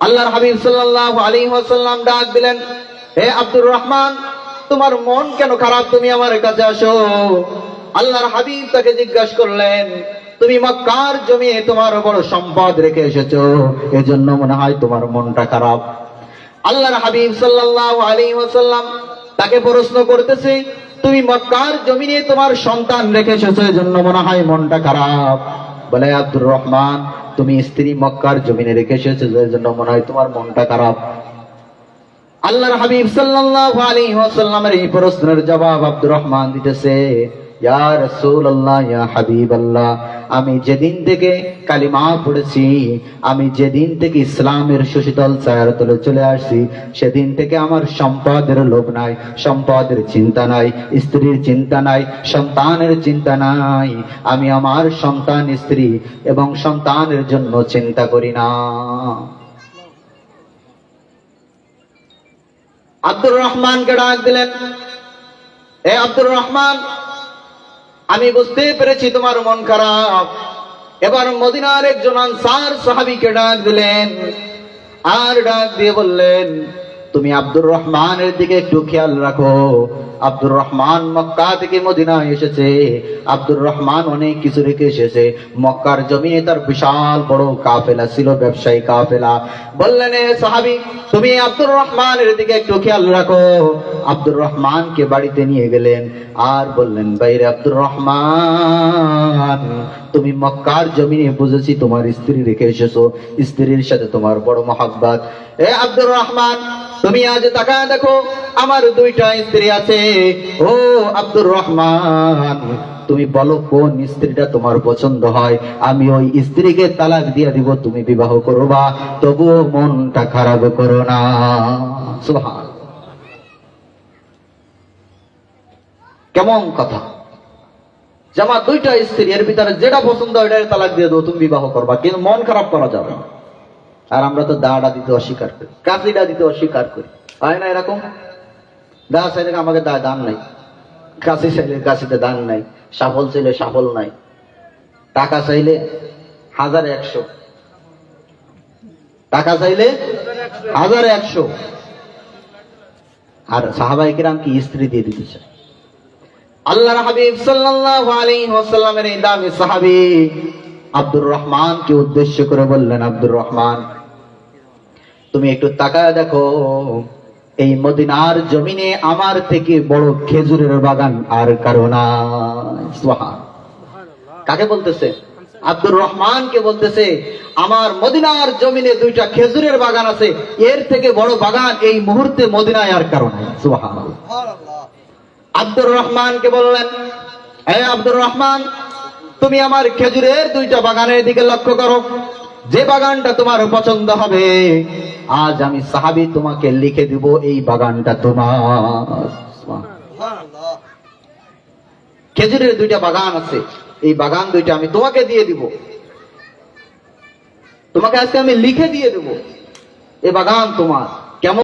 আল্লাহর হাবিব সাল্লাল্লাহু আলাইহি ওয়াসাল্লাম ডাক দিলেন, হে আব্দুর রহমান, তোমার মন কেন খারাপ? তুমি আমার কাছে আসো। আল্লাহর হাবিব তাকে জিজ্ঞাসা করলেন, তুমি মক্কার জমিনে তোমার বড় সম্পদ রেখে এসেছো, এজন্য মনে হয় তোমার মনটা খারাপ। আল্লাহর হাবিব সাল্লাল্লাহু আলাইহি ওয়াসাল্লাম তাকে প্রশ্ন করতেছে, তুমি মক্কার জমিনে তোমার সন্তান রেখে এসেছো, এজন্য মনে হয় মনটা খারাপ। বলে, আব্দুর রহমান, তুমি স্ত্রী মক্কার জমিনে রেখে এসেছো, এজন্য মনে হয় তোমার মনটা খারাপ। আল্লাহর হাবিব সাল্লাল্লাহু আলাইহি ওয়াসাল্লামের এই প্রশ্নের জবাব আব্দুর রহমান দিতেছে, ইয়া রাসূলুল্লাহ, ইয়া হাবিবাল্লাহ, আমি যেদিন থেকে কালিমা পড়েছি, আমি যেদিন থেকে ইসলামের সুশীতল ছায়ার তলে চলে আসছি, সেদিন থেকে আমার সম্পদের লোভ নাই, সম্পদের চিন্তা নাই, স্ত্রীর চিন্তা নাই, সন্তানের চিন্তা নাই। আমি আমার সন্তান, স্ত্রী এবং সন্তানের জন্য চিন্তা করি না। আব্দুর রহমানকে ডাক দিলেন, এ আব্দুর রহমান, আমি বুঝতে পেরেছি তোমার মন খারাপ। এবার মদিনার একজন আনসার সাহাবীকে ডাক দিলেন, আর ডাক দিয়ে বললেন, তুমি আব্দুর রহমানের দিকে একটু খেয়াল রাখো। আব্দুর রহমান মক্কা থেকে মদিনায় এসেছে, আব্দুর রহমান অনেক কিছু রেখে এসেছে। মক্কার জমিনে তার বিশাল বড় কাফেলা ছিল, ব্যবসায়ী কাফেলা। বললেন, এ সাহাবী, তুমি আব্দুর রহমানের দিকে একটু খেয়াল রাখো। আব্দুর রহমানকে বাড়িতে নিয়ে গেলেন আর বললেন, বাইরে আব্দুর রহমান, তুমি মক্কার জমিনে বুঝেছি তোমার স্ত্রী রেখে এসেছো, স্ত্রীর সাথে তোমার বড় মহব্বত। এ আব্দুর রহমান, তুমি আজ তাকায় দেখো, আমার দুইটা স্ত্রী আছে। ও আব্দুর রহমান, তুমি বলো কোন স্ত্রীটা তোমার পছন্দ হয়, আমি ওই স্ত্রীকে তালাক দিয়ে দিব, তুমি বিবাহ করবা, তবুও মনটা খারাপ করো না। সুবহান। কেমন কথা যে আমার দুইটা স্ত্রী, এর ভিতরে যেটা পছন্দ হয় এটাই তালাক দিয়ে দেবো, তুমি বিবাহ করবা, কিন্তু মন খারাপ করা যাবে না। আর আমরা তো দাঁড়া দিতে অস্বীকার করি, কাশিটা দিতে অস্বীকার করি, হয় না এরকম? দা চাইলে আমাকে দান নাই, কাশি চাইলে কাশিতে দান নাই, সাফল চাইলে সাফল নাই, টাকা চাইলে 1000-100, টাকা চাইলে 1000-100। আর সাহাবায়ে কিরাম কি স্ত্রী দিয়ে দিতে চায়? আল্লাহর হাবিব সাল্লাল্লাহু আলাইহি ওয়াসাল্লামের এই দামি সাহাবী আব্দুর রহমানকে উদ্দেশ্য করে বললেন, আব্দুর রহমান, তুমি একটু তাকায় দেখো, এই মদিনার জমিনে আমার থেকে বড় খেজুরের বাগান আর কারো নাই। সুবহান। কাকে বলতেছে? আব্দুর রহমানকে বলতেছে, আমার মদিনার জমিনে দুইটা খেজুরের বাগান আছে, এর থেকে বড় বাগান এই মুহূর্তে মদিনায় আর কারো নাই। সুবহানাল্লাহ। আব্দুর রহমানকে বললেন, হে আব্দুর রহমান, তুমি আমার খেজুরের দুইটা বাগানের দিকে লক্ষ্য করো, যে বাগানটা তোমার পছন্দ হবে, আজ আমি সাহাবী তোমাকে লিখে দিব এই বাগানটা তোমার। খেজুরের দুইটা বাগান আছে, এই বাগান দুইটা আমি তোমাকে দিয়ে দিব, তোমাকে আজকে আমি লিখে দিয়ে দেব, এই বাগান তোমার। কেমন